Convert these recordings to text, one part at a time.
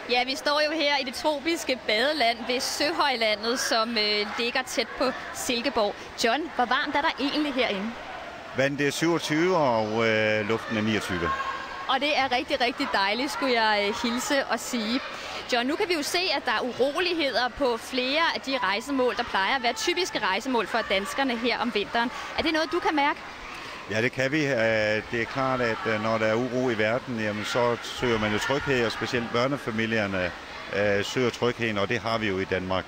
Ja, vi står jo her i det tropiske badeland ved Søhøjlandet, som ligger tæt på Silkeborg. John, hvor varmt er der egentlig herinde? Vandet er 27, og luften er 29. Og det er rigtig, rigtig dejligt, skulle jeg hilse og sige. John, nu kan vi jo se, at der er uroligheder på flere af de rejsemål, der plejer at være typiske rejsemål for danskerne her om vinteren. Er det noget, du kan mærke? Ja, det kan vi. Det er klart, at når der er uro i verden, jamen, så søger man jo tryghed, og specielt børnefamilierne søger trygheden, og det har vi jo i Danmark.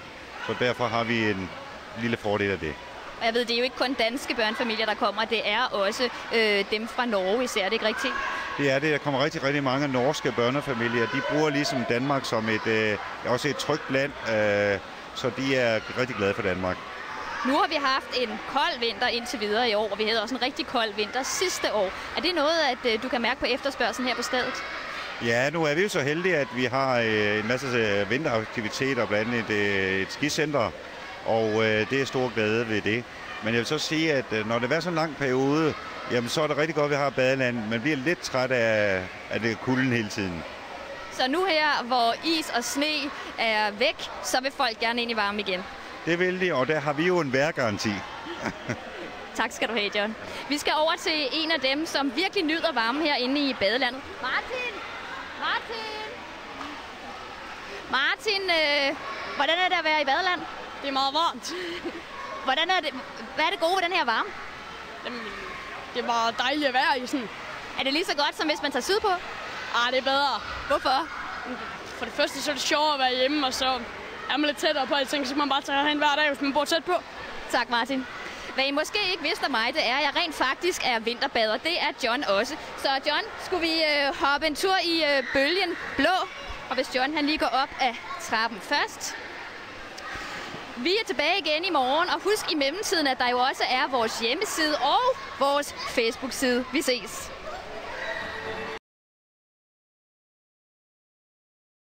Så derfor har vi en lille fordel af det. Og jeg ved, det er jo ikke kun danske børnefamilier, der kommer, det er også dem fra Norge især, det er ikke rigtigt? Det er det. Der kommer rigtig, rigtig mange norske børnefamilier. De bruger ligesom Danmark som også et trygt land, så de er rigtig glade for Danmark. Nu har vi haft en kold vinter indtil videre i år, og vi havde også en rigtig kold vinter sidste år. Er det noget, at du kan mærke på efterspørgselen her på stedet? Ja, nu er vi jo så heldige, at vi har en masse vinteraktiviteter, blandt andet et skicenter, og det er stor glæde ved det. Men jeg vil så sige, at når det er så en lang periode, jamen så er det rigtig godt, at vi har badeland. Man bliver lidt træt af det kulden hele tiden. Så nu her, hvor is og sne er væk, så vil folk gerne ind i varmen igen? Det vil de, og der har vi jo en vejrgaranti. Tak skal du have, John. Vi skal over til en af dem, som virkelig nyder varmen herinde i badelandet. Martin, hvordan er det at være i badeland? Det er meget varmt. Hvad er det gode ved den her varme? Det er bare dejligt at være i sådan. Er det lige så godt, som hvis man tager sydpå? Det er bedre. Hvorfor? For det første så er det sjovere at være hjemme, og så er man lidt tættere på alting, så kan man bare tage hen hver dag, hvis man bor tæt på. Tak, Martin. Hvad I måske ikke vidste om mig, det er, at jeg rent faktisk er vinterbader. Det er John også. Så John, skulle vi hoppe en tur i bølgen blå? Og hvis John han lige går op af trappen først. Vi er tilbage igen i morgen, og husk i mellemtiden, at der jo også er vores hjemmeside og vores Facebook-side. Vi ses.